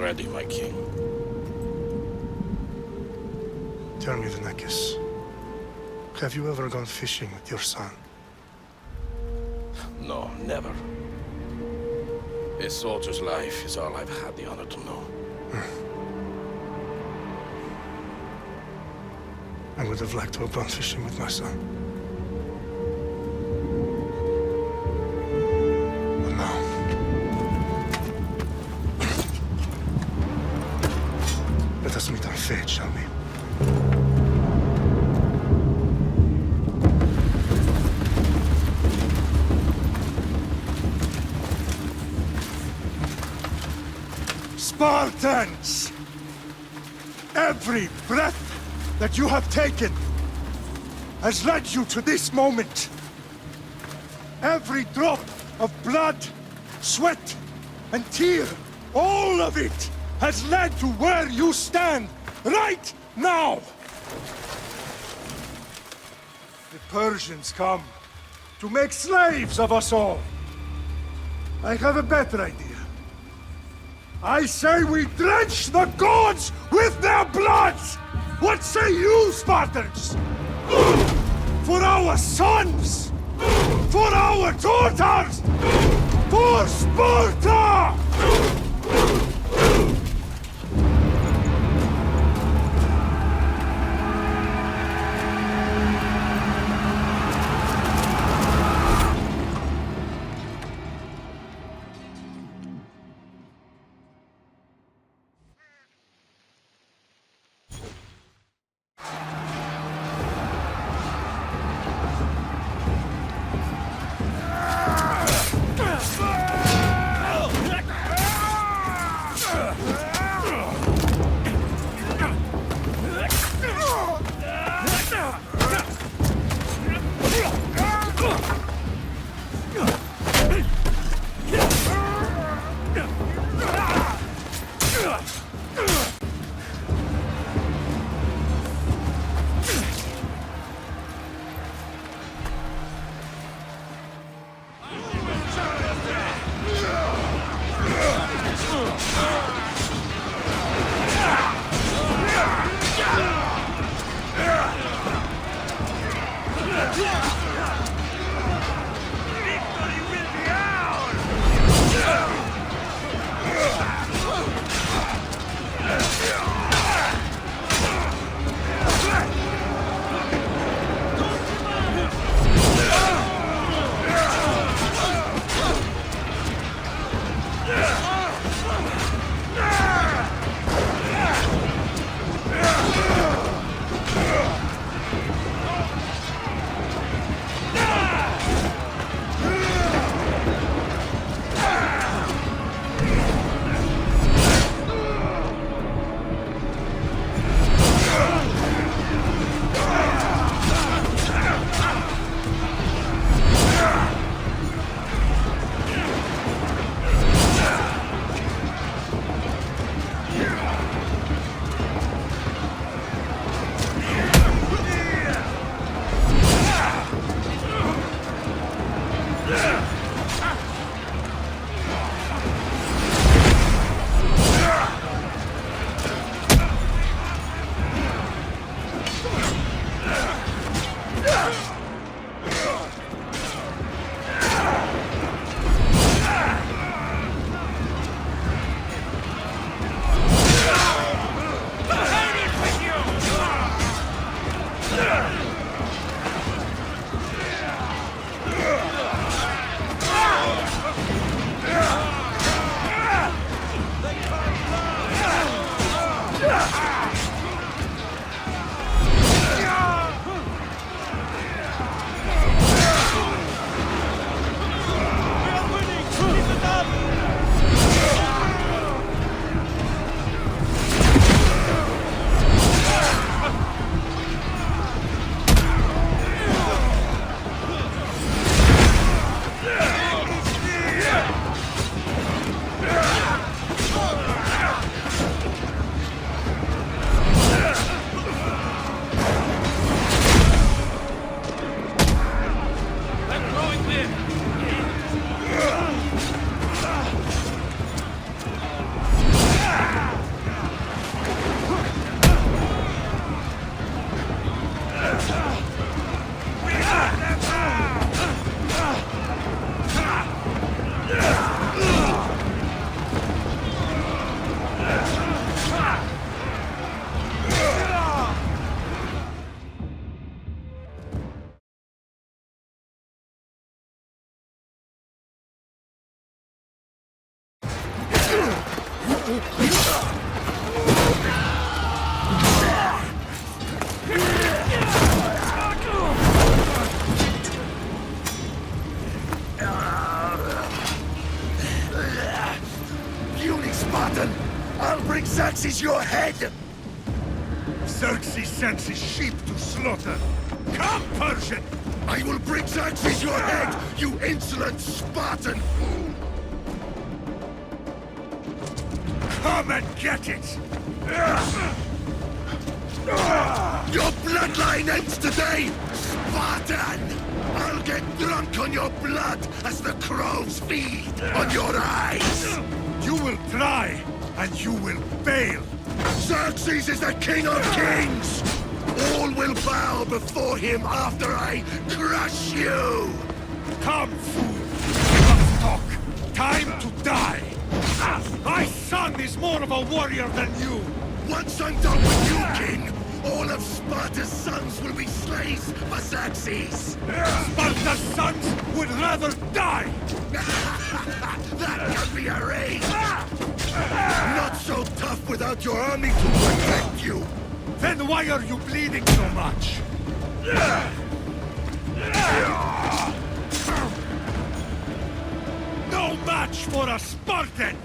ready, my king. Tell me, Vinakis, have you ever gone fishing with your son? No, never. A soldier's life is all I've had the honor to know. I would have liked to have gone fishing with my son. But now... Let us meet our fate, shall we? Spartans! Every breath that you have taken has led you to this moment. Every drop of blood, sweat, and tear, all of it has led to where you stand right now. The Persians come to make slaves of us all. I have a better idea. I say we drench the gods with their blood! What say you, Spartans? For our sons! For our daughters! For Sparta! Puny Spartan! I'll bring Xerxes your head! Xerxes sends his sheep to slaughter. Come, Persian! I will bring Xerxes your head, you insolent Spartan! Come and get it! Your bloodline ends today, Spartan! I'll get drunk on your blood as the crows feed on your eyes! You will try, and you will fail. Xerxes is the king of kings! All will bow before him after I crush you! Come, fool! Enough talk! Time to die! My son is more of a warrior than you! Once I'm done with you, king, all of Sparta's sons will be slaves for Xerxes! Sparta's sons would rather die! That can be arranged! Not so tough without your army to protect you! Then why are you bleeding so much? No match for a Spartan!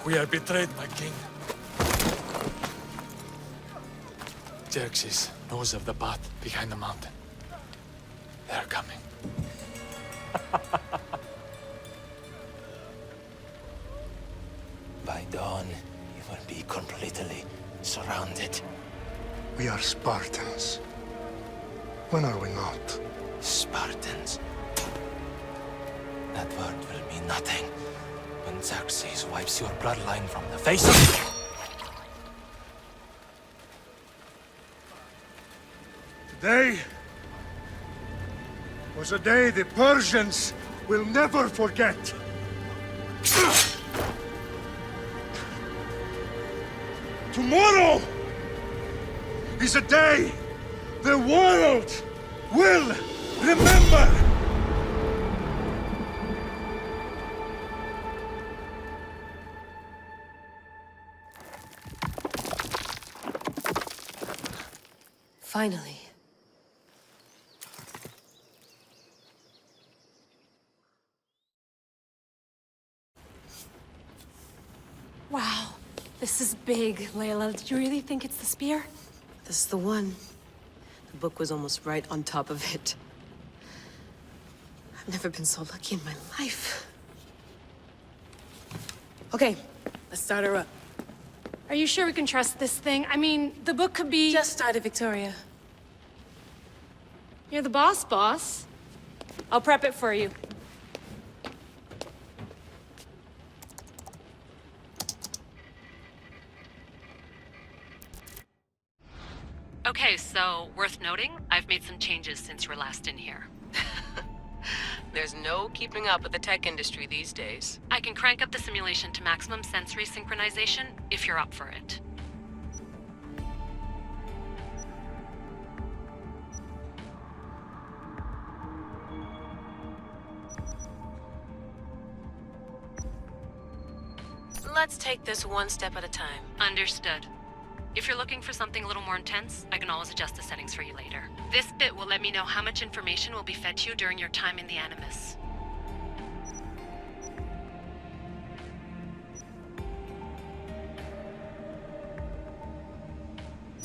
We are betrayed, my king. Xerxes knows of the path behind the mountain. They are coming. By dawn, you will be completely surrounded. We are Spartans. When are we not? Spartans. That word will mean nothing when Xerxes wipes your bloodline from the face of... Today was a day the Persians will never forget. Tomorrow is a day the world will remember. Finally. Wow, this is big, Layla. Did you really think it's the spear? This is the one. The book was almost right on top of it. I've never been so lucky in my life. Okay, let's start her up. Are you sure we can trust this thing? I mean, the book could be... Just started, Victoria. You're the boss. I'll prep it for you. Okay, so worth noting, I've made some changes since you were last in here. There's no keeping up with the tech industry these days. I can crank up the simulation to maximum sensory synchronization if you're up for it. Let's take this one step at a time. Understood. If you're looking for something a little more intense, I can always adjust the settings for you later. This bit will let me know how much information will be fed to you during your time in the Animus.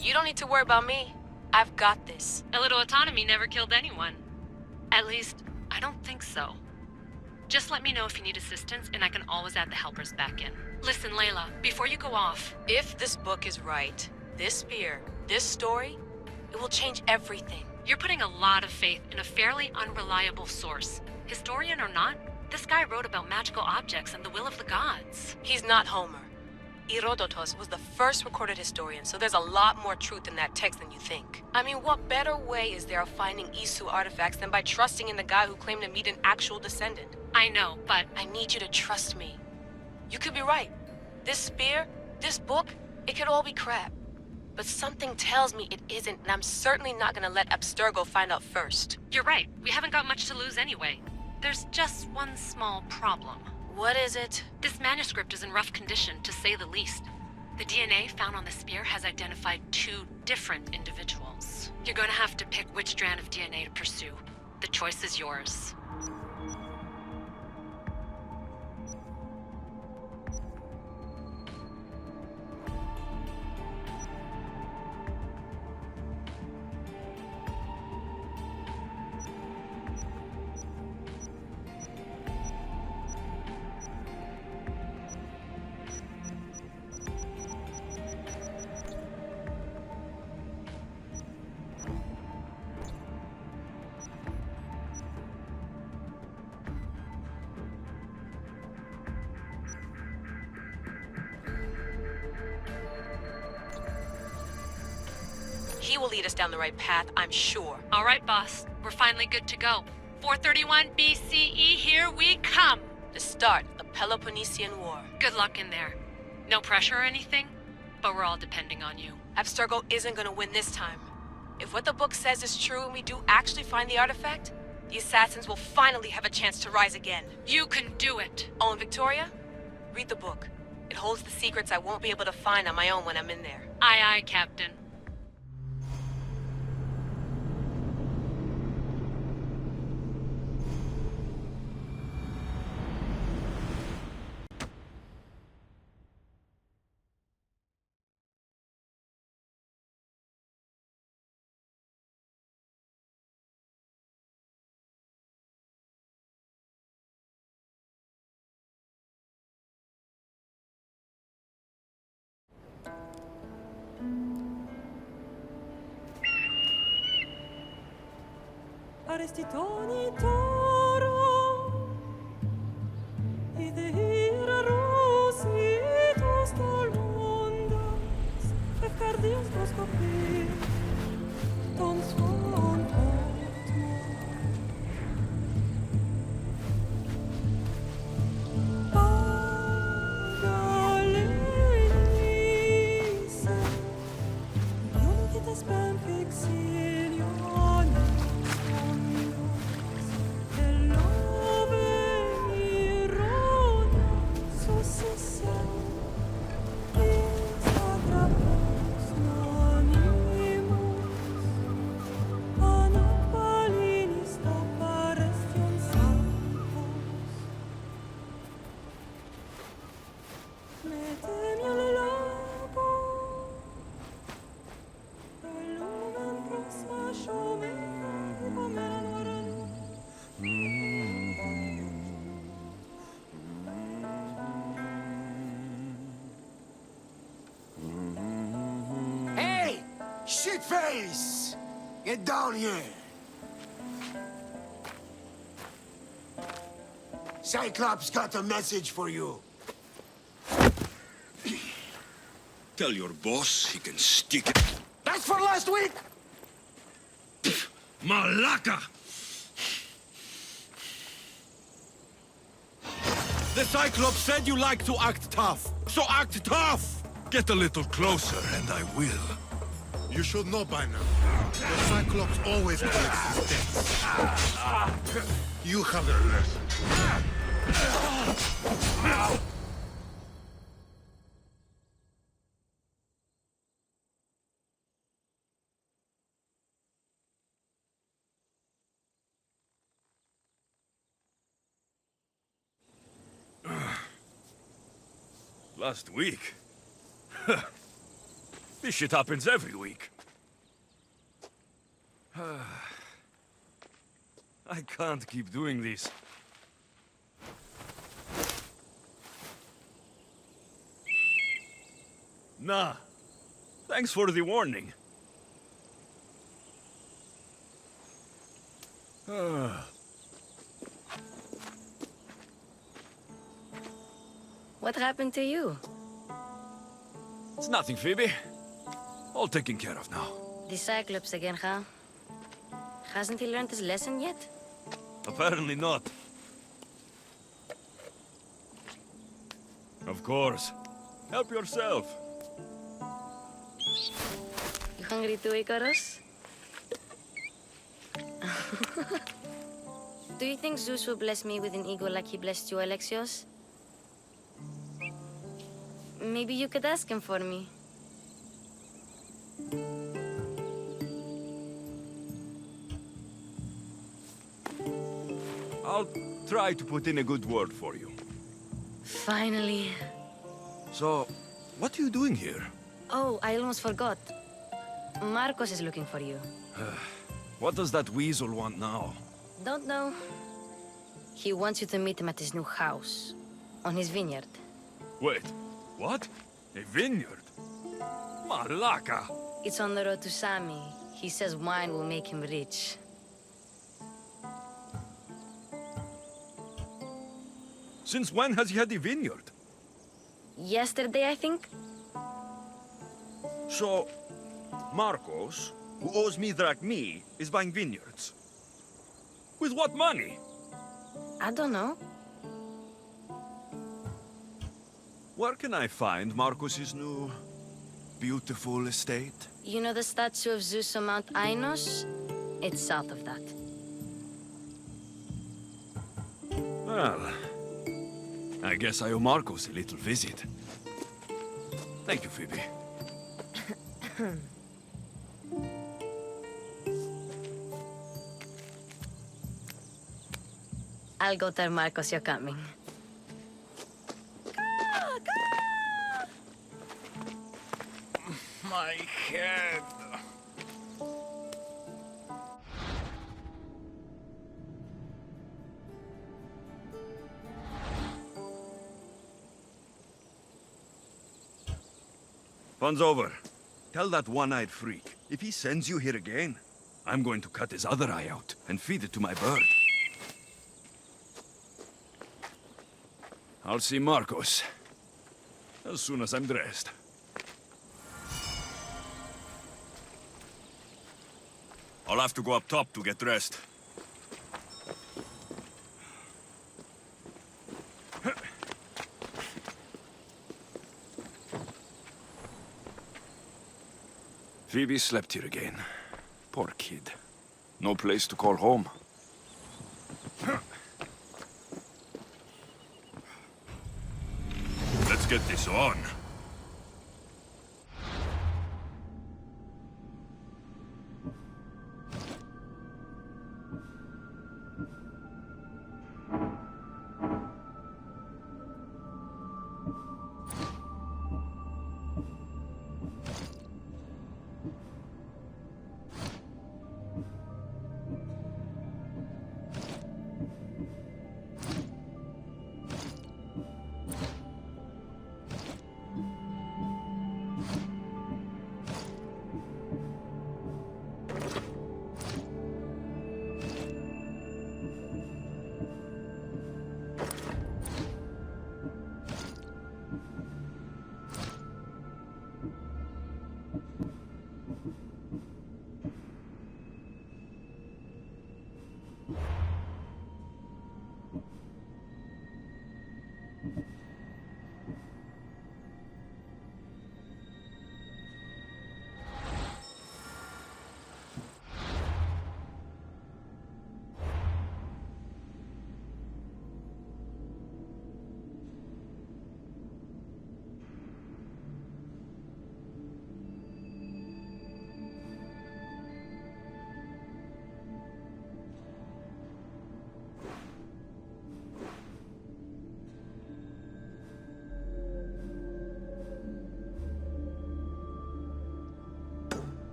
You don't need to worry about me. I've got this. A little autonomy never killed anyone. At least, I don't think so. Just let me know if you need assistance, and I can always add the helpers back in. Listen, Layla, before you go off... If this book is right, this spear, this story, it will change everything. You're putting a lot of faith in a fairly unreliable source. Historian or not, this guy wrote about magical objects and the will of the gods. He's not Homer. Herodotus was the first recorded historian, so there's a lot more truth in that text than you think. I mean, what better way is there of finding Isu artifacts than by trusting in the guy who claimed to meet an actual descendant? I know, but... I need you to trust me. You could be right. This spear, this book, it could all be crap. But something tells me it isn't, and I'm certainly not gonna let Abstergo find out first. You're right. We haven't got much to lose anyway. There's just one small problem. What is it? This manuscript is in rough condition, to say the least. The DNA found on the spear has identified 2 different individuals. You're going to have to pick which strand of DNA to pursue. The choice is yours. He will lead us down the right path, I'm sure. All right, boss. We're finally good to go. 431 BCE, here we come! The start of the Peloponnesian War. Good luck in there. No pressure or anything, but we're all depending on you. Abstergo isn't gonna win this time. If what the book says is true and we do actually find the artifact, the assassins will finally have a chance to rise again. You can do it! Oh, and Victoria? Read the book. It holds the secrets I won't be able to find on my own when I'm in there. Aye, aye, Captain. Arrestitoni toro Idehira rositos tolondas Efcardios proscopir Ton suon Pagalenise Ionikitas ben fixilion Hey! Shitface! Get down here! Cyclops got a message for you. Tell your boss he can stick it. That's for last week! Malaka! The Cyclops said you like to act tough, so act tough! Get a little closer and I will. You should know by now. The Cyclops always collects his debts. You have a lesson. Last week? This shit happens every week. I can't keep doing this. Nah. Thanks for the warning. What happened to you? It's nothing, Phoebe. All taken care of now. The Cyclops again, huh? Hasn't he learned his lesson yet? Apparently not. Of course. Help yourself. You hungry too, Icarus? Do you think Zeus will bless me with an ego like he blessed you, Alexios? Maybe you could ask him for me. I'll try to put in a good word for you. Finally. So, what are you doing here? Oh, I almost forgot. Marcos is looking for you. What does that weasel want now? Don't know. He wants you to meet him at his new house. On his vineyard. Wait, what? A vineyard? Malaka! It's on the road to Sami. He says wine will make him rich. Since when has he had a vineyard? Yesterday, I think? So, Marcos, who owes me drachmi, is buying vineyards. With what money? I don't know. Where can I find Marcos's new, beautiful estate? You know the statue of Zeus on Mount Ainos? It's south of that. Well, I guess I owe Marcos a little visit. Thank you, Phoebe. I'll go tell Marcos you're coming. My head. Fun's over. Tell that one-eyed freak, if he sends you here again, I'm going to cut his other eye out and feed it to my bird. I'll see Marcos as soon as I'm dressed. I'll have to go up top to get dressed. Phoebe slept here again. Poor kid. No place to call home. Let's get this on.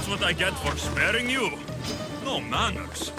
That's what I get for sparing you. No manners.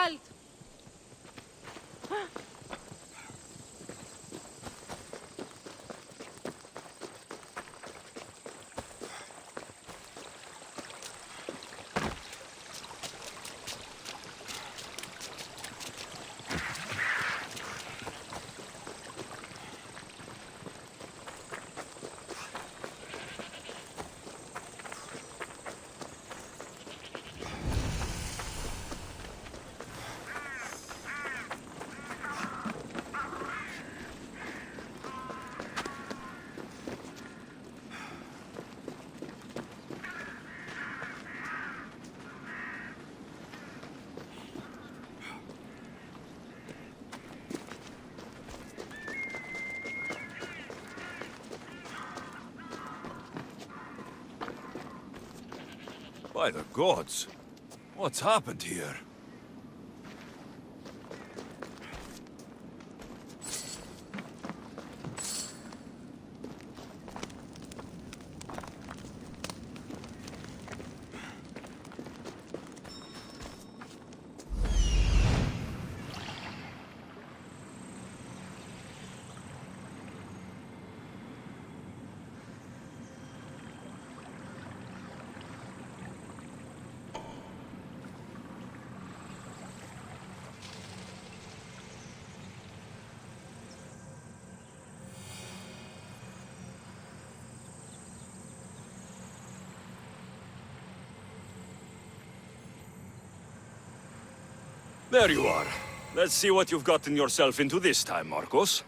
Halt! By the gods! What's happened here? There you are. Let's see what you've gotten yourself into this time, Marcos.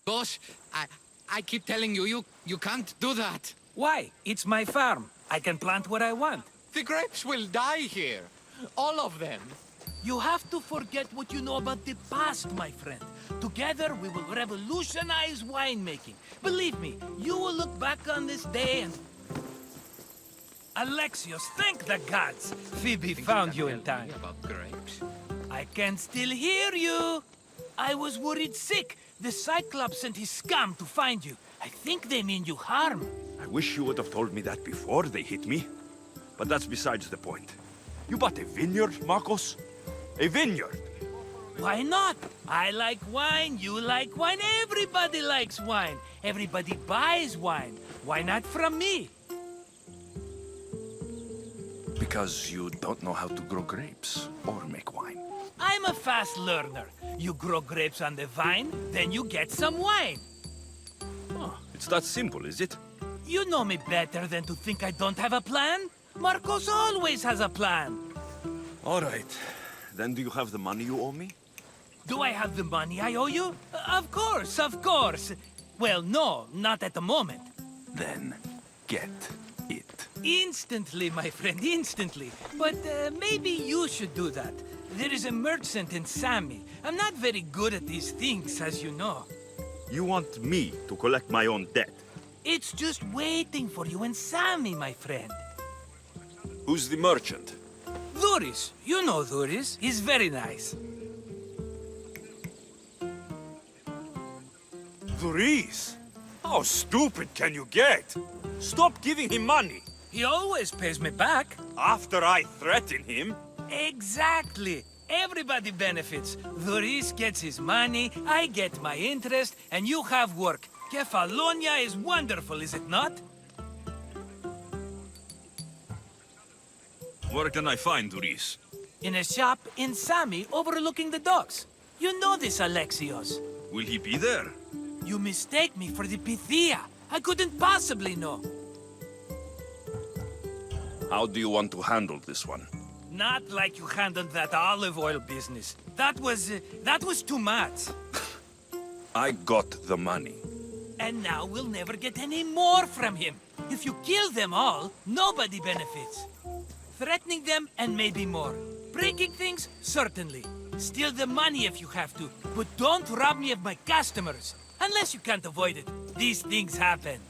Boss, I keep telling you, you can't do that. Why? It's my farm. I can plant what I want. The grapes will die here. All of them. You have to forget what you know about the past, my friend. Together, we will revolutionize winemaking. Believe me, you will look back on this day and... Alexios, thank the gods! Phoebe found you in time. About grapes. I can still hear you. I was worried sick. The Cyclops sent his scum to find you. I think they mean you harm. I wish you would have told me that before they hit me. But that's besides the point. You bought a vineyard, Marcos? A vineyard? Why not? I like wine, you like wine, everybody likes wine. Everybody buys wine. Why not from me? Because you don't know how to grow grapes or make wine. I'm a fast learner. You grow grapes on the vine, then you get some wine. Oh, it's that simple, is it? You know me better than to think I don't have a plan. Marcos always has a plan. All right. Then do you have the money you owe me? Do I have the money I owe you? Of course, of course. Well, no, not at the moment. Then get it. Instantly, my friend, instantly. But maybe you should do that. There is a merchant in Sami. I'm not very good at these things, as you know. You want me to collect my own debt? It's just waiting for you in Sami, my friend. Who's the merchant? Dhuris. You know Dhuris. He's very nice. Dhuris? How stupid can you get? Stop giving him money. He always pays me back. After I threaten him? Exactly. Everybody benefits. Dhuris gets his money, I get my interest, and you have work. Kefalonia is wonderful, is it not? Where can I find Dhuris? In a shop in Sami overlooking the docks. You know this, Alexios. Will he be there? You mistake me for the Pythia. I couldn't possibly know. How do you want to handle this one? Not like you handled that olive oil business. That was too much. I got the money. And now we'll never get any more from him. If you kill them all, nobody benefits. Threatening them, and maybe more. Breaking things, certainly. Steal the money if you have to, but don't rob me of my customers. Unless you can't avoid it. These things happen.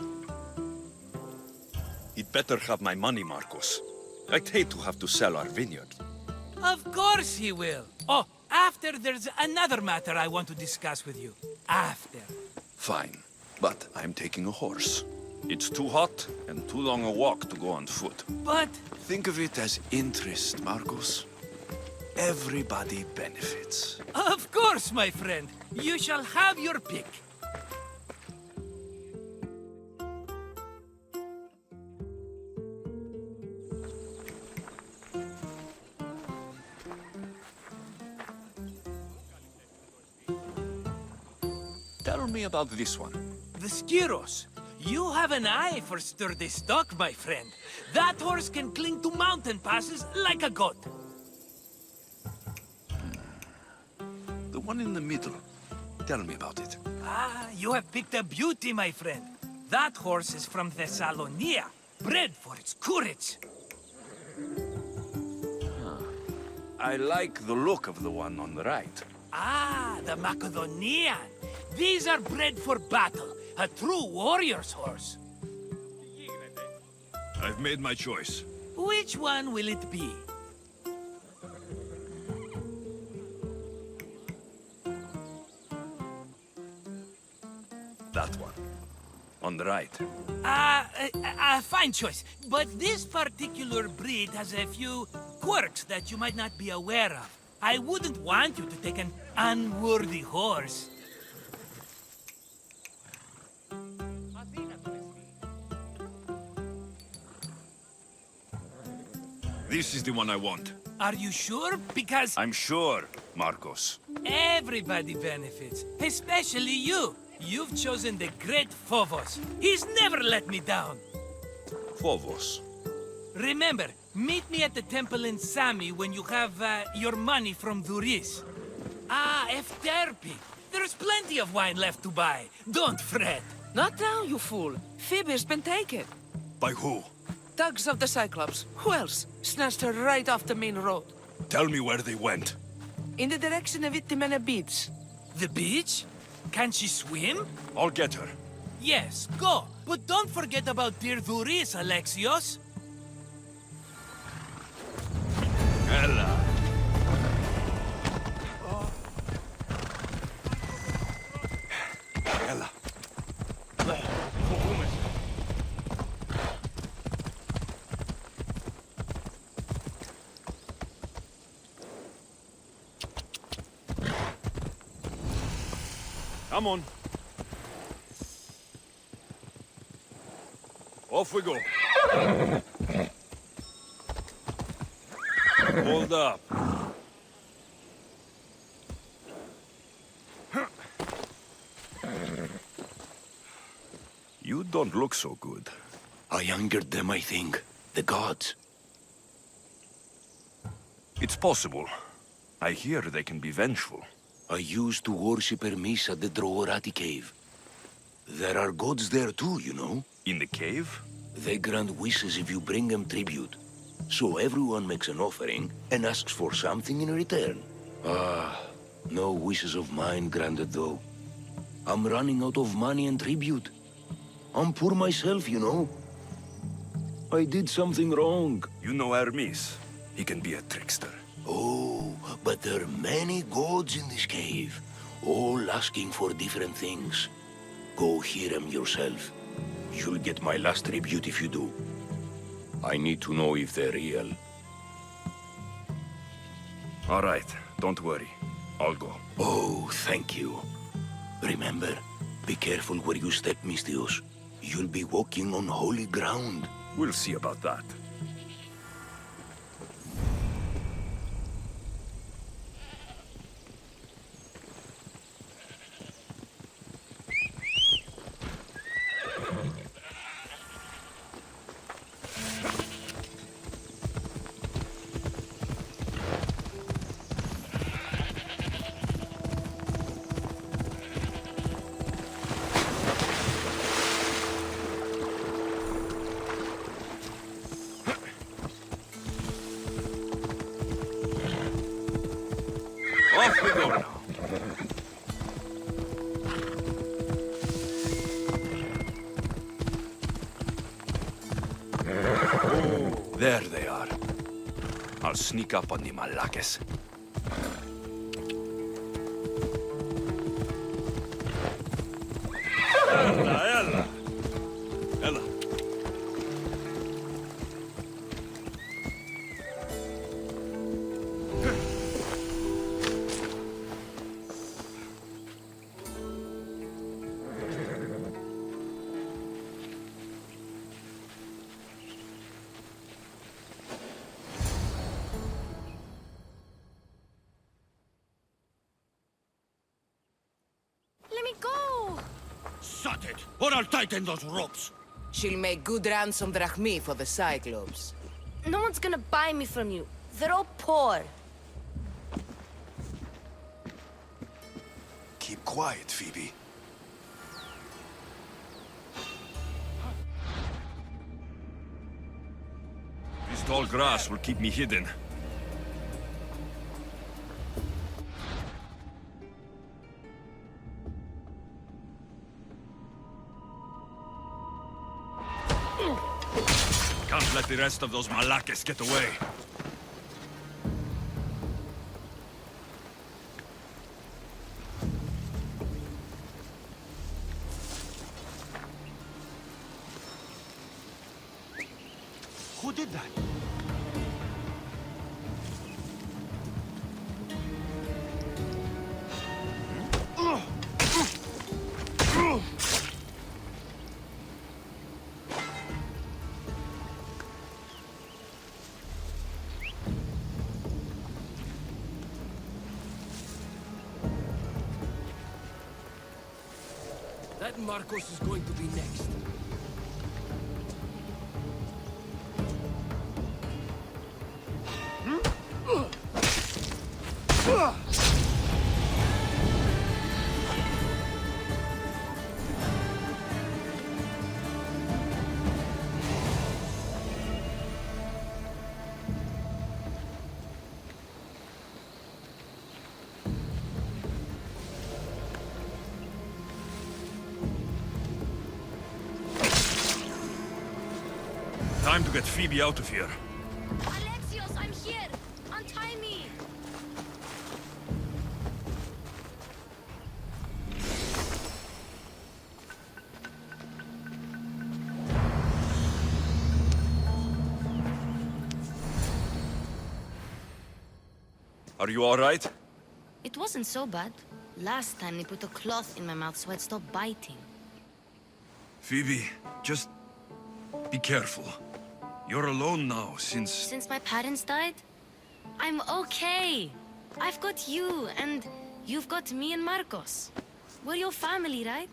He'd better have my money, Marcos. I'd hate to have to sell our vineyard. Of course he will. Oh, after there's another matter I want to discuss with you. After. Fine, but I'm taking a horse. It's too hot and too long a walk to go on foot. But... Think of it as interest, Marcos. Everybody benefits. Of course, my friend. You shall have your pick. Tell me about this one. The Skiros. You have an eye for sturdy stock, my friend. That horse can cling to mountain passes like a goat. The one in the middle. Tell me about it. Ah, you have picked a beauty, my friend. That horse is from Thessalonia, bred for its courage. I like the look of the one on the right. Ah, the Macedonian. These are bred for battle, a true warrior's horse. I've made my choice. Which one will it be? That one. On the right. Fine choice. But this particular breed has a few quirks that you might not be aware of. I wouldn't want you to take an unworthy horse. This is the one I want. Are you sure? Because I'm sure, Marcos. everybody benefits, especially you. You've chosen the great Phobos. He's never let me down. Phobos. Remember, meet me at the temple in Sami when you have your money from Duris. Ah, Efterpi. There's plenty of wine left to buy. Don't fret. Not now, you fool. Phoebe's been taken. By who? Thugs of the Cyclops. Who else? Snatched her right off the main road. Tell me where they went. In the direction of Itimena Beach. The beach? Can she swim? I'll get her. Yes, go. But don't forget about dear Duris, Alexios. Ella. Ella. Come on. Off we go. Hold up. You don't look so good. I angered them, I think. The gods. It's possible. I hear they can be vengeful. I used to worship Hermes at the Droorati cave. There are gods there too, you know. In the cave? They grant wishes if you bring them tribute. So everyone makes an offering and asks for something in return. Ah, no wishes of mine granted though. I'm running out of money and tribute. I'm poor myself, you know. I did something wrong. You know Hermes. He can be a trickster. Oh, but there are many gods in this cave, all asking for different things. Go hear them yourself. You'll get my last tribute if you do. I need to know if they're real. All right, don't worry. I'll go. Oh, thank you. Remember, be careful where you step, Mistios. You'll be walking on holy ground. We'll see about that. Off we go now. Oh, there they are. I'll sneak up on the Malakes. Ella. Ella. Let me go! Shut it, or I'll tighten those ropes. She'll make good ransom drachmi for the Cyclops. No one's gonna buy me from you. They're all poor. Keep quiet, Phoebe. This tall grass will keep me hidden. Can't let the rest of those Malakes get away. Who did that? That Marcos is going to be next. Time to get Phoebe out of here. Alexios, I'm here! Untie me! Are you all right? It wasn't so bad. Last time they put a cloth in my mouth so I'd stop biting. Phoebe, just be careful. You're alone now since... Since my parents died? I'm okay. I've got you, and you've got me and Marcos. We're your family, right?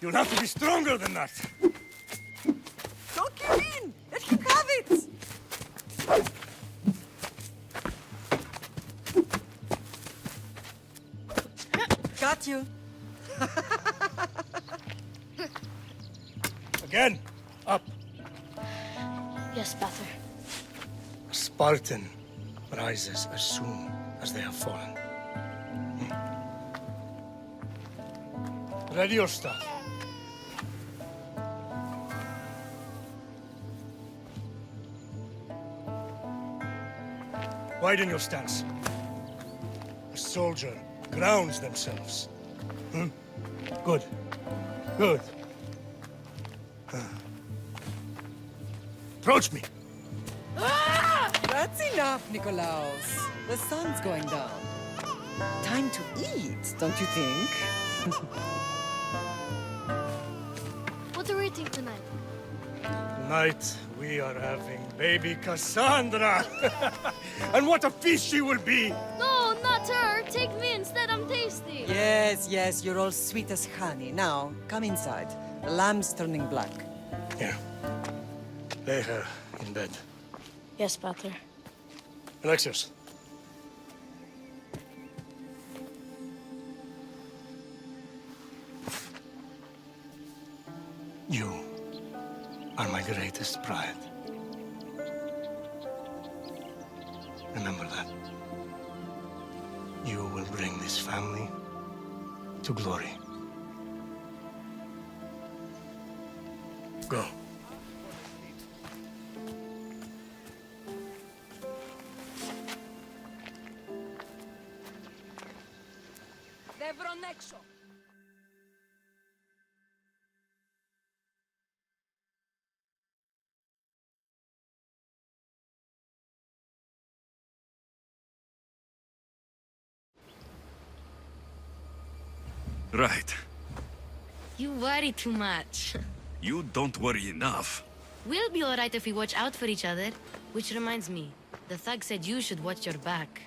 You'll have to be stronger than that. Don't give in! Let him have it! Got you. Again, up. Yes, Father. A Spartan rises as soon as they have fallen. Ready your staff. Widen your stance. A soldier grounds themselves. Good. Good. Approach me. That's enough, Nikolaos. The sun's going down. Time to eat, don't you think? What are we eating tonight? Tonight, we are having baby Cassandra. And what a feast she will be! No, not her! Take me instead, I'm tasty! Yes, yes, you're all sweet as honey. Now, come inside. The lamb's turning black. Here. Lay her in bed. Yes, Pater. Alexios. You are my greatest pride. Remember that. You will bring this family to glory. Go. Devron έξω! Right. You worry too much. You don't worry enough. We'll be alright if we watch out for each other. Which reminds me, the thug said you should watch your back.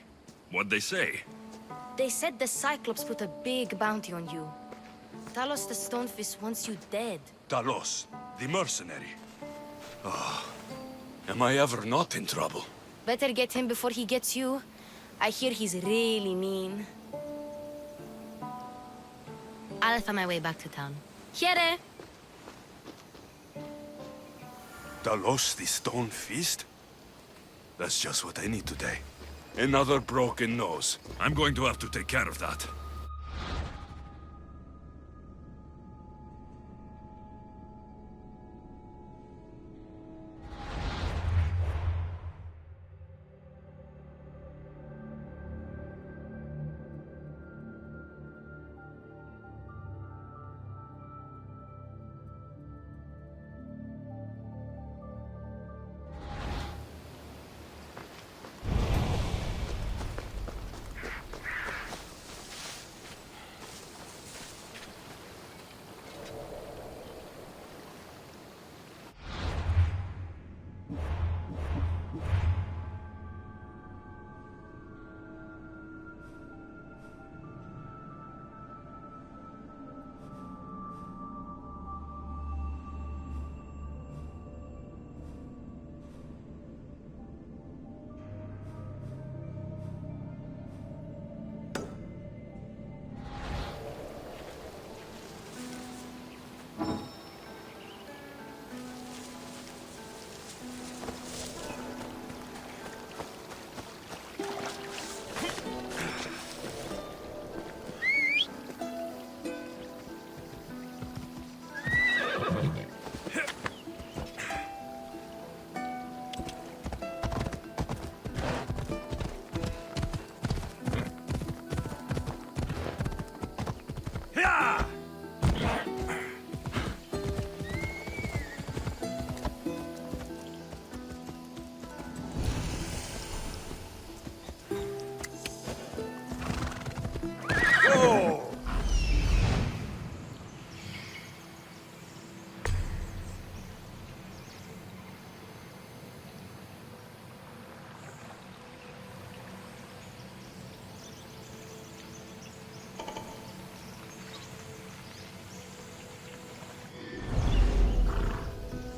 What'd they say? They said the Cyclops put a big bounty on you. Talos the Stonefist wants you dead. Talos, the mercenary. Oh, am I ever not in trouble? Better get him before he gets you. I hear he's really mean. I'll find my way back to town. Here! Talos the Stone Fist? That's just what I need today. Another broken nose. I'm going to have to take care of that.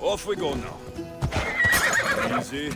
Off we go now. Easy.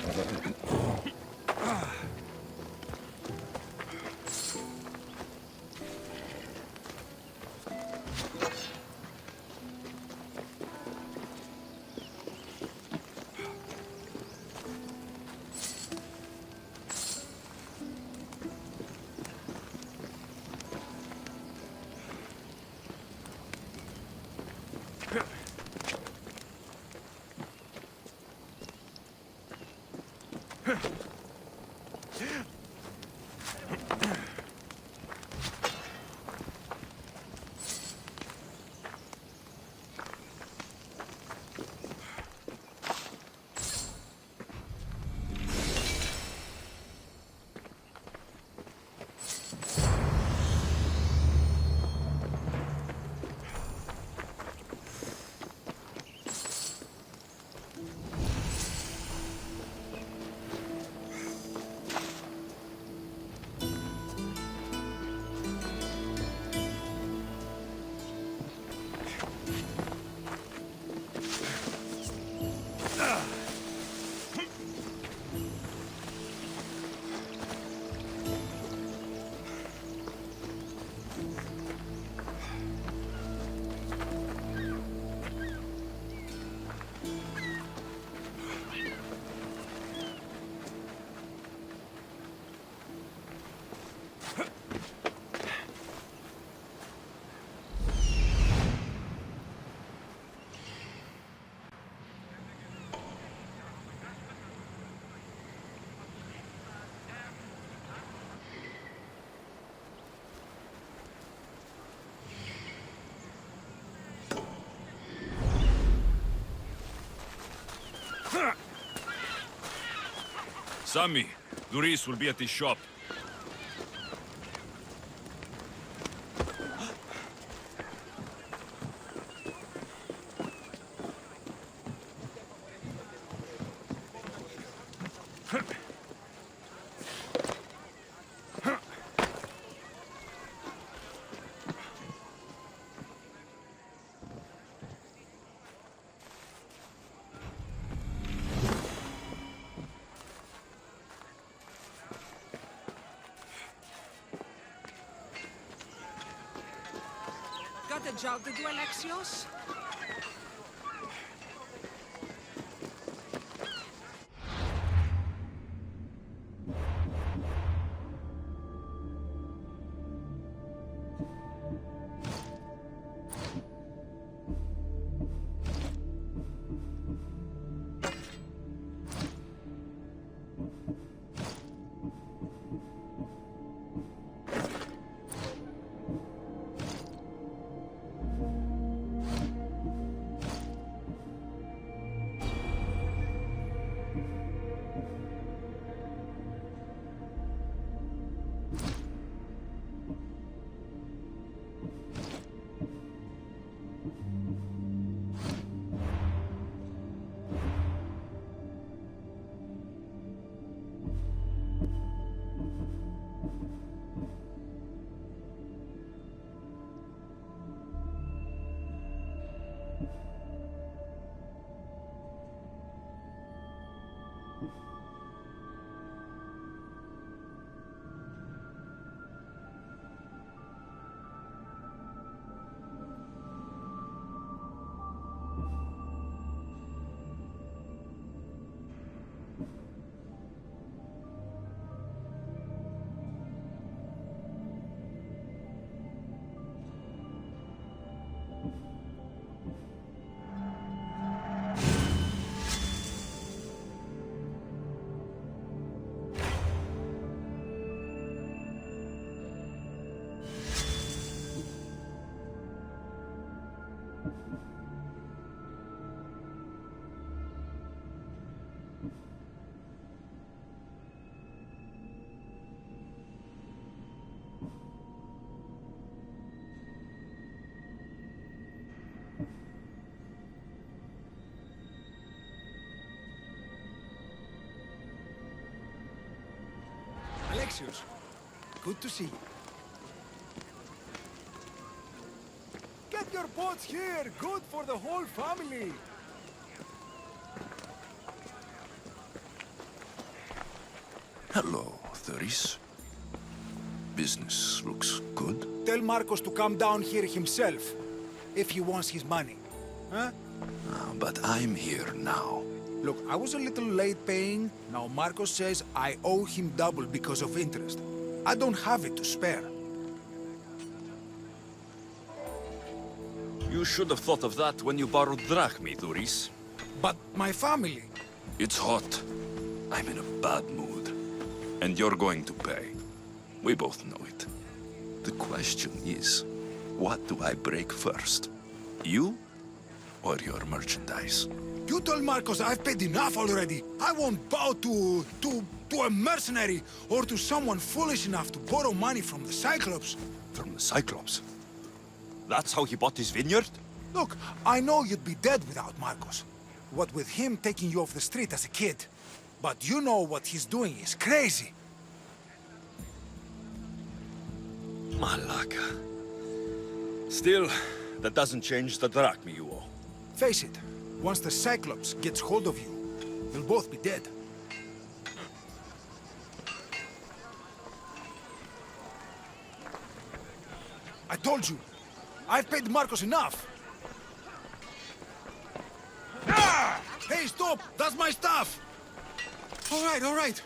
Sammy, Duris will be at his shop. out de tu, Alexios? Alexios, good to see you. Get your boats here! Good for the whole family! Hello, Thuris. Business looks good. Tell Marcos to come down here himself, if he wants his money. Huh? But I'm here now. Look, I was a little late paying. Now Marcos says I owe him double because of interest. I don't have it to spare. You should have thought of that when you borrowed drachmi, Thuris. But my family... It's hot. I'm in a bad mood. And you're going to pay. We both know it. The question is, what do I break first? You or your merchandise? You told Marcos I've paid enough already. I won't bow to a mercenary or to someone foolish enough to borrow money from the Cyclops. From the Cyclops? That's how he bought his vineyard? Look, I know you'd be dead without Marcos. What with him taking you off the street as a kid. But you know what he's doing is crazy. Malaka. Still, that doesn't change the drachmi you owe. Face it, once the Cyclops gets hold of you, you'll both be dead. I told you, I've paid Marcos enough. Ah! Hey, stop! That's my stuff! All right.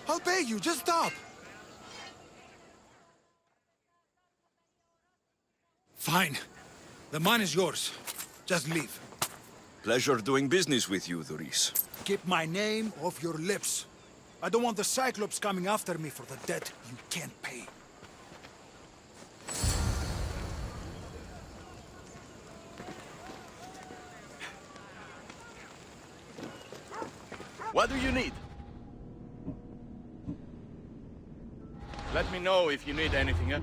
I'll pay you, just stop. Fine. The money's yours. Just leave. Pleasure doing business with you, Thuris. Keep my name off your lips. I don't want the Cyclops coming after me for the debt you can't pay. What do you need? Let me know if you need anything, eh?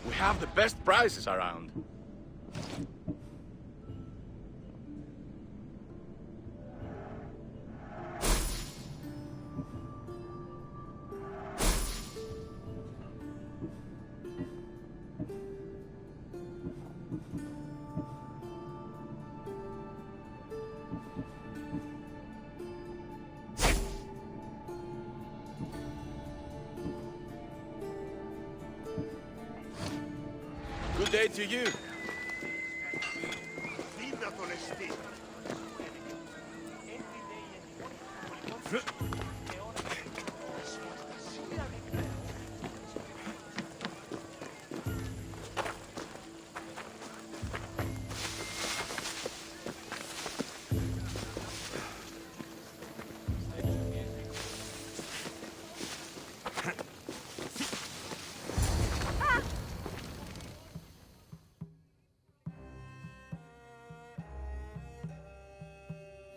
We have the best prices around. Good day to you.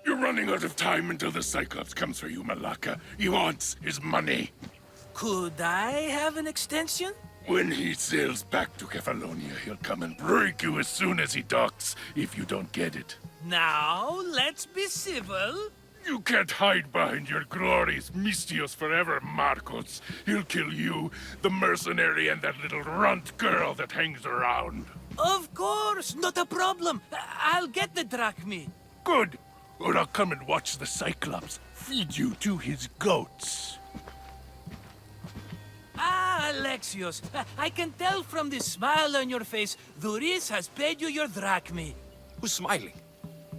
You're running out of time until the Cyclops comes for you, Malaka. He wants his money. Could I have an extension? When he sails back to Kefalonia, he'll come and break you as soon as he docks, if you don't get it. Now, let's be civil. You can't hide behind your glories, Mistios forever, Marcos. He'll kill you, the mercenary, and that little runt girl that hangs around. Of course, not a problem. I'll get the drachmi. Good. Or I'll come and watch the Cyclops feed you to his goats. Ah, Alexios, I can tell from the smile on your face, Duris has paid you your drachmi. Who's smiling?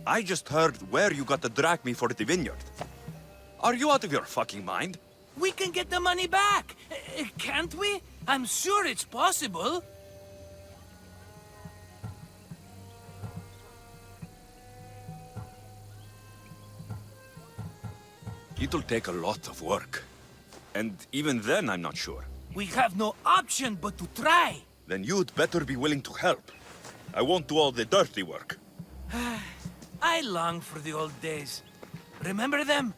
I just heard where you got the drachmi for the vineyard. Are you out of your fucking mind? We can get the money back, can't we? I'm sure it's possible. It'll take a lot of work. And even then, I'm not sure. We have no option but to try. Then you'd better be willing to help. I won't do all the dirty work. I long for the old days. Remember them?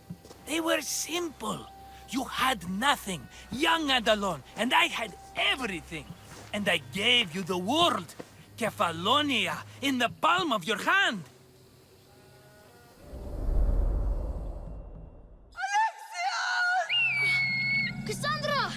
They were simple. You had nothing, young and alone, and I had everything. And I gave you the world, Kefalonia, in the palm of your hand. Cassandra!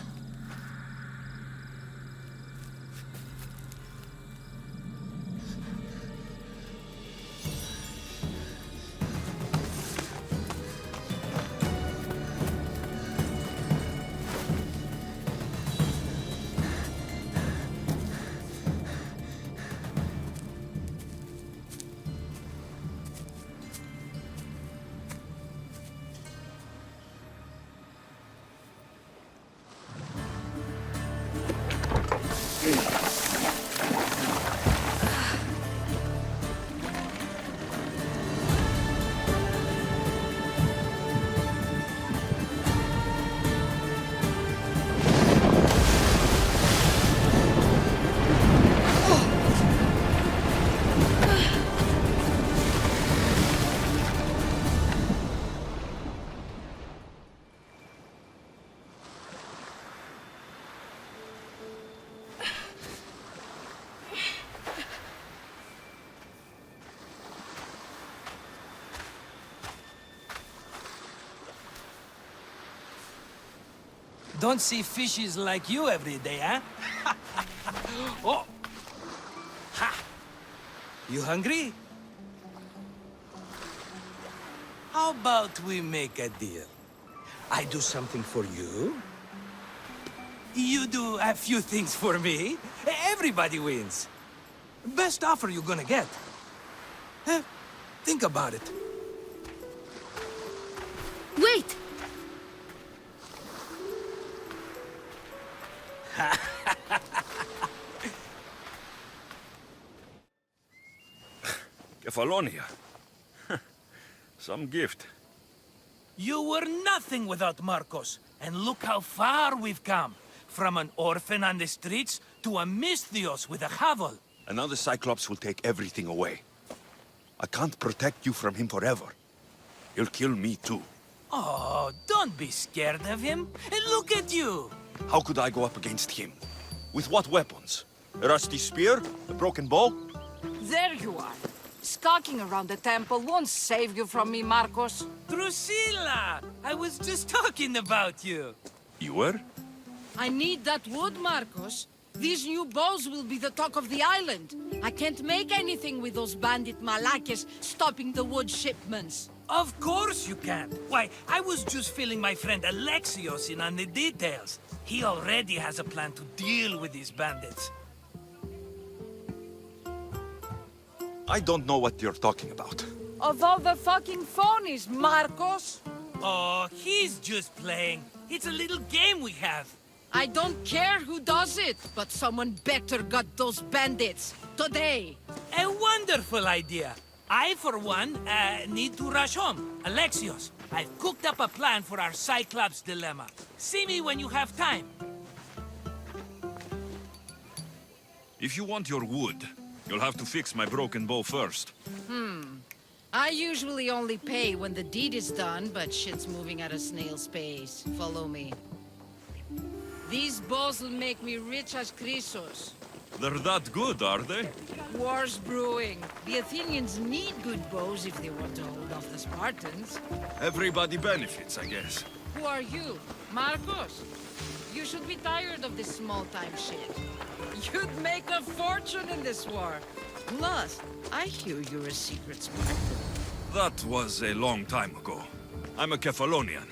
Don't see fishes like you every day, huh? Oh! Ha! You hungry? How about we make a deal? I do something for you. You do a few things for me. Everybody wins. Best offer you're gonna get. Think about it. Wait! Kefalonia. Some gift. You were nothing without Marcos, and look how far we've come. From an orphan on the streets to a Misthios with a hovel. And now the Cyclops will take everything away. I can't protect you from him forever. He'll kill me too. Oh, don't be scared of him. And look at you. How could I go up against him? With what weapons? A rusty spear? A broken bow? There you are. Skulking around the temple won't save you from me, Marcos. Drusilla! I was just talking about you. You were? I need that wood, Marcos. These new bows will be the talk of the island. I can't make anything with those bandit malakes stopping the wood shipments. Of course you can. Why, I was just filling my friend Alexios in on the details. He already has a plan to deal with these bandits. I don't know what you're talking about. Of all the fucking phonies, Marcos! Oh, he's just playing. It's a little game we have. I don't care who does it, but someone better got those bandits. Today. A wonderful idea. I, for one, need to rush home. Alexios, I've cooked up a plan for our Cyclops dilemma. See me when you have time. If you want your wood, you'll have to fix my broken bow first. I usually only pay when the deed is done, but shit's moving at a snail's pace. Follow me. These bows will make me rich as Chrysos. They're that good, are they? War's brewing. The Athenians need good bows if they want to hold off the Spartans. Everybody benefits, I guess. Who are you? Marcos? You should be tired of this small-time shit. You'd make a fortune in this war. Plus, I hear you're a secret Spartan. That was a long time ago. I'm a Kephalonian.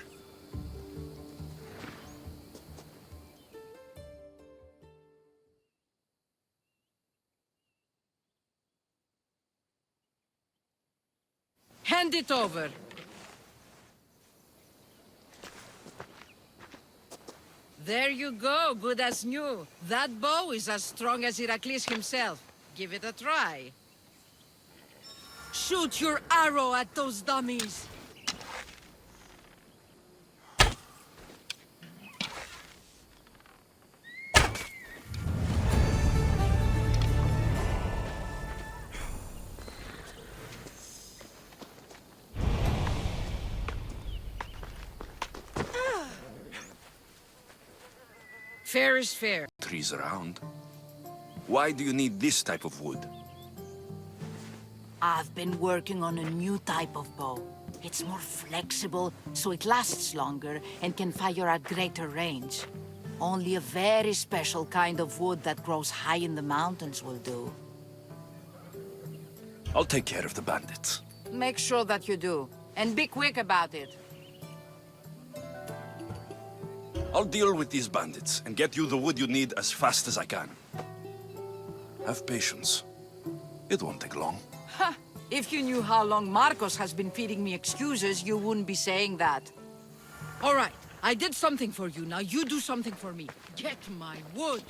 Hand it over. There you go, good as new. That bow is as strong as Heracles himself. Give it a try. Shoot your arrow at those dummies. Fair is fair. Trees around. Why do you need this type of wood? I've been working on a new type of bow. It's more flexible, so it lasts longer and can fire at greater range. Only a very special kind of wood that grows high in the mountains will do. I'll take care of the bandits. Make sure that you do. And be quick about it. I'll deal with these bandits and get you the wood you need as fast as I can. Have patience. It won't take long. Ha! If you knew how long Marcos has been feeding me excuses, you wouldn't be saying that. All right, I did something for you. Now you do something for me. Get my wood.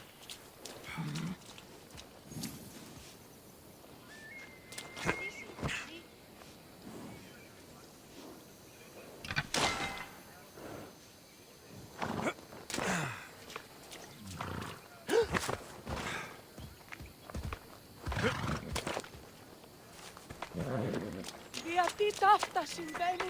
Γιατί τα αυτά συμβαίνουν.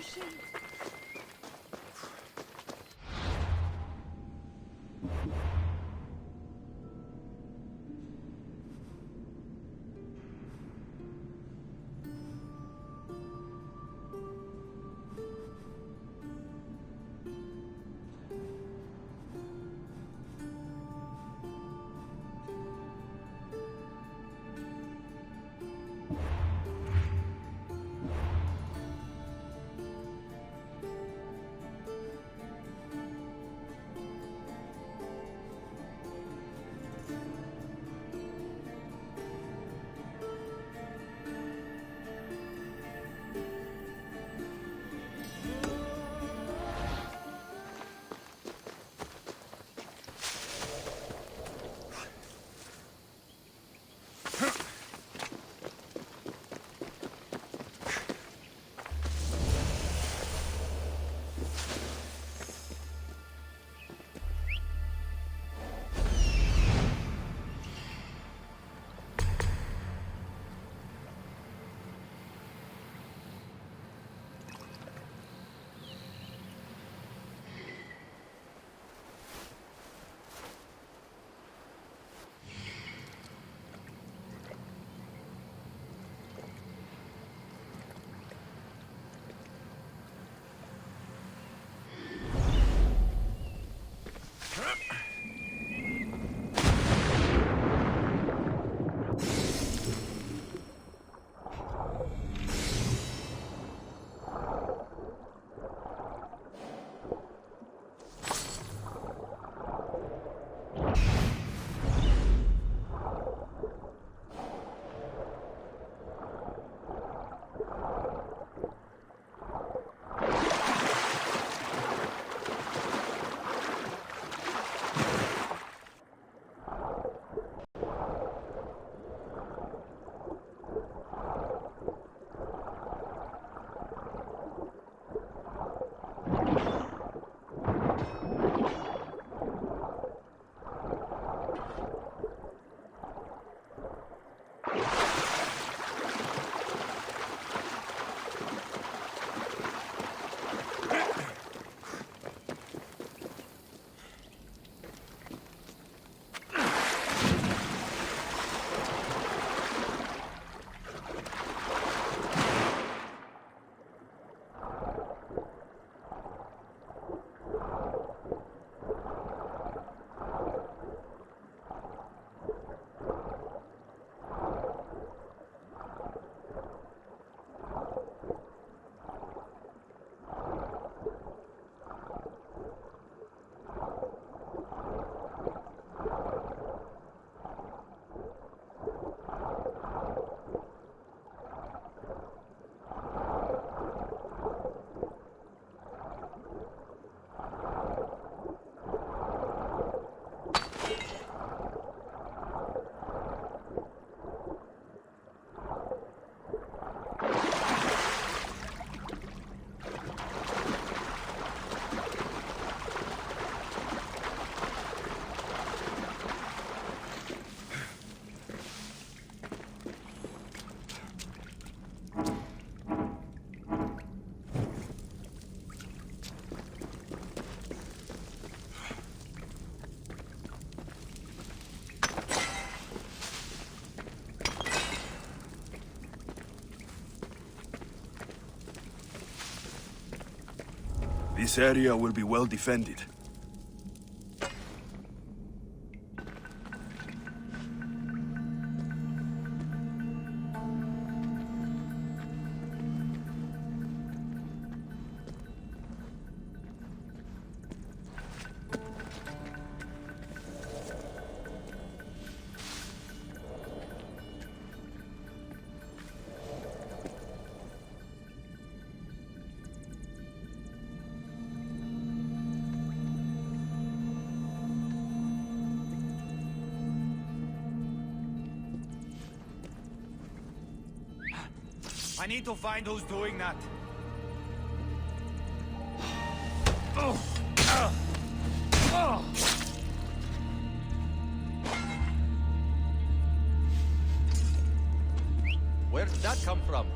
This area will be well defended. I need to find who's doing that. Where did that come from?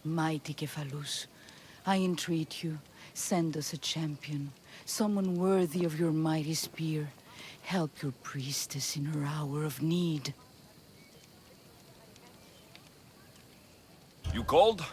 Mighty Cephalus, I entreat you, send us a champion, someone worthy of your mighty spear. Help your priestess in her hour of need. You called?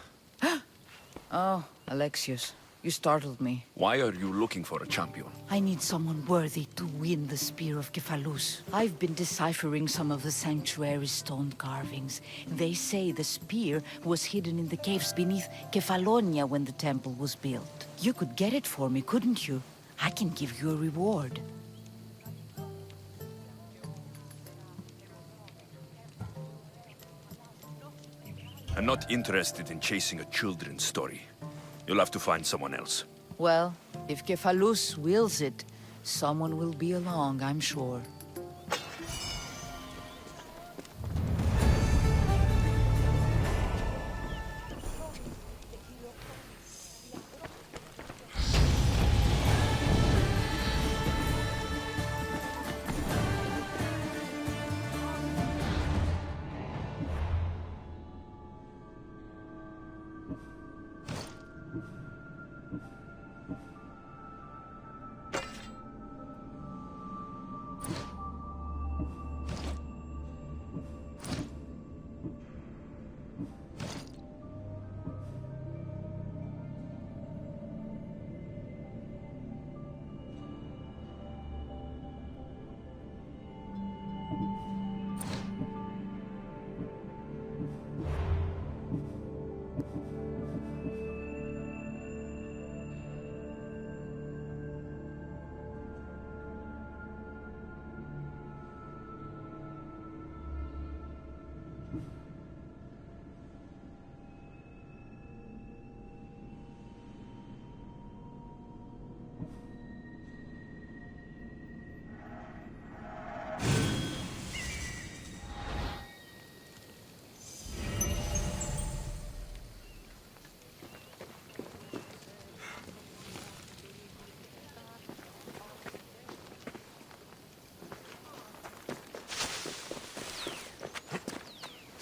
Oh, Alexius, you startled me. Why are you looking for a champion? I need someone worthy to win the Spear of Cephalus. I've been deciphering some of the sanctuary's stone carvings. They say the spear was hidden in the caves beneath Kefalonia when the temple was built. You could get it for me, couldn't you? I can give you a reward. I'm not interested in chasing a children's story. You'll have to find someone else. Well, if Cephalus wills it, someone will be along, I'm sure.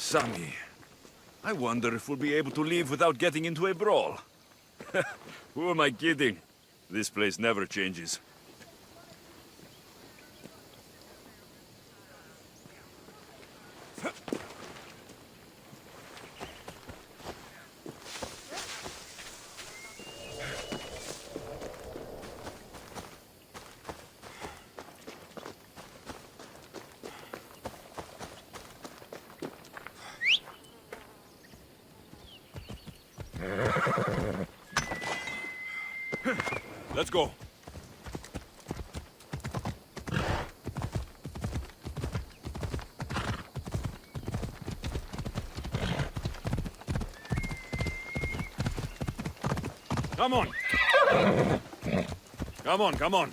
Sammy, I wonder if we'll be able to leave without getting into a brawl. Who am I kidding? This place never changes. Let's go. Come on. Come on, come on.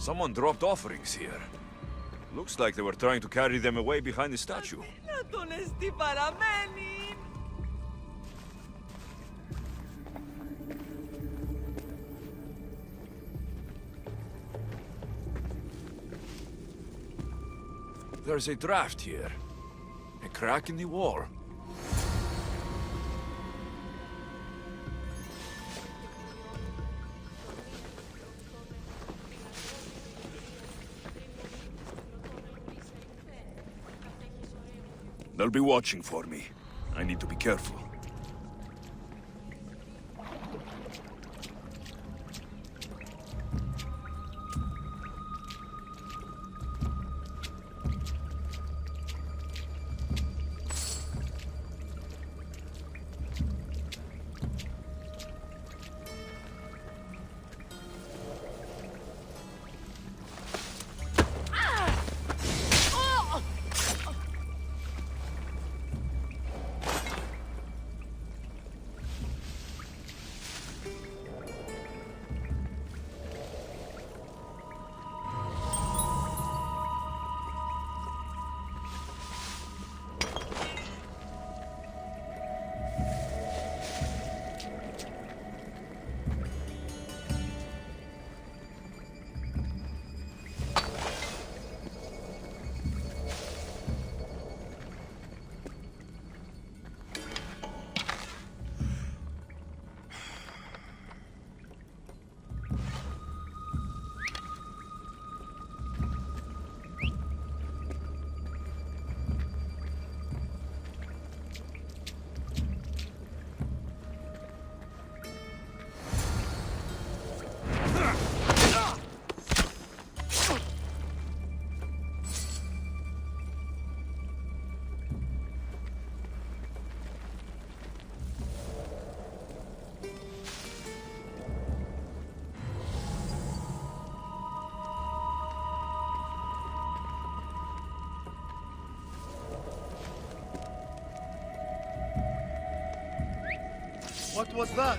Someone dropped offerings here. Looks like they were trying to carry them away behind the statue. Να τον εστί παραμένει. There's a draft here. A crack in the wall. They'll be watching for me. I need to be careful. What was that?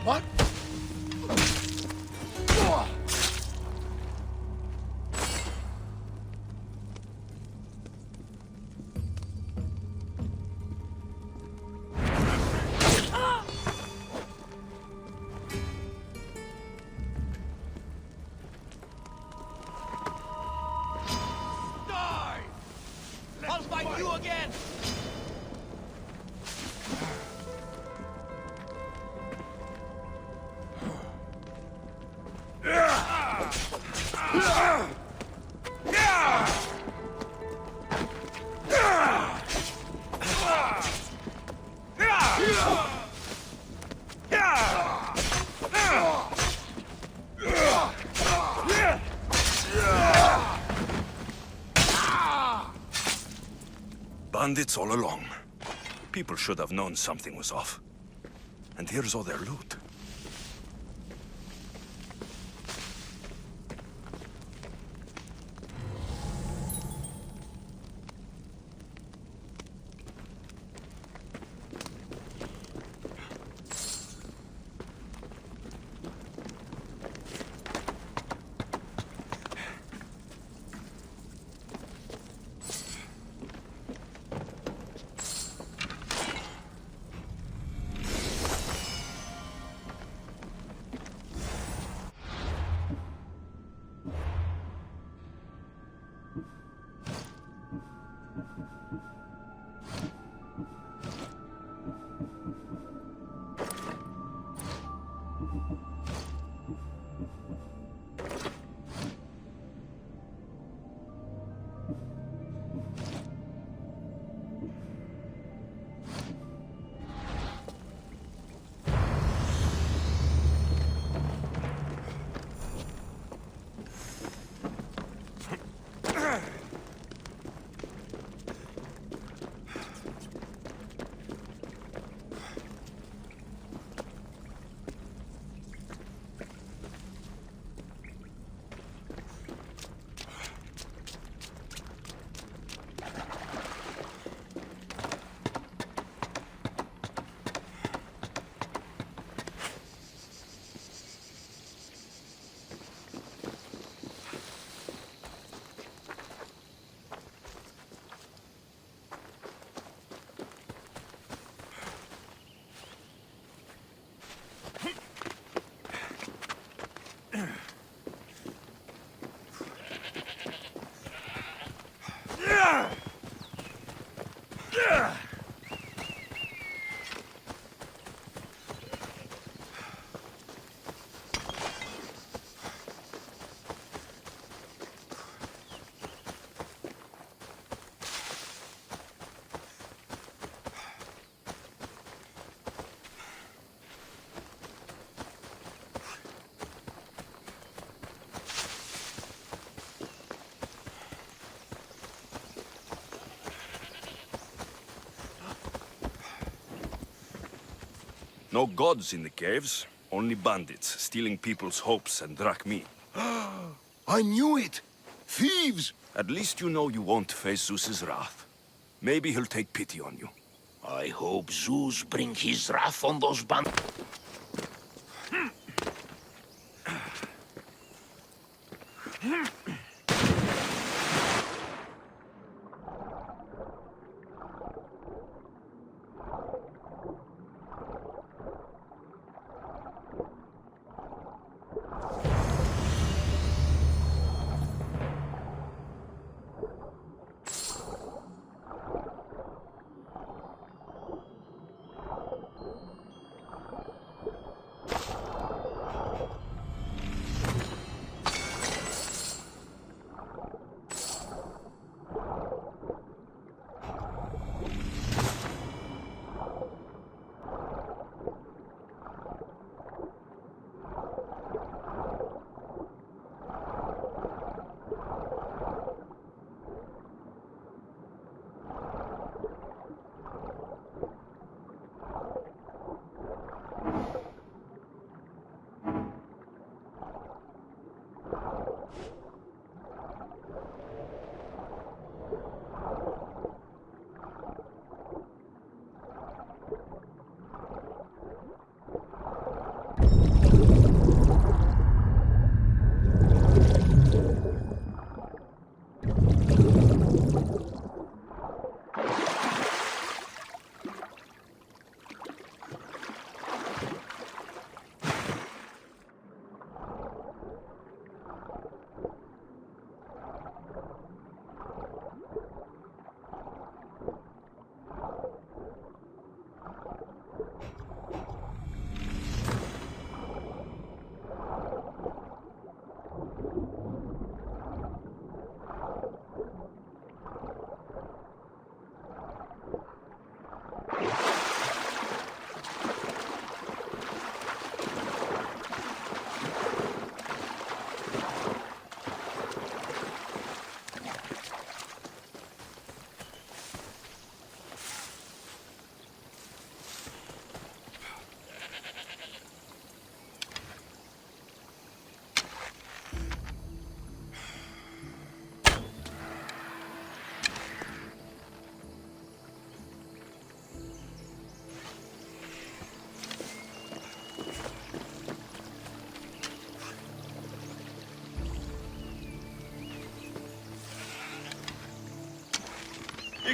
What? I'll fight you again! Bandits all along. People should have known something was off. And here's all their loot. No gods in the caves, only bandits stealing people's hopes and drachmi. I knew it! Thieves! At least you know you won't face Zeus's wrath. Maybe he'll take pity on you. I hope Zeus bring his wrath on those bandits.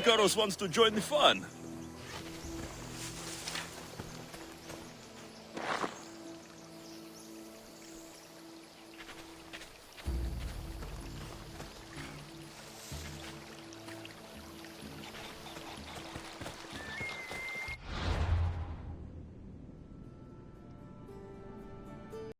Icarus wants to join the fun.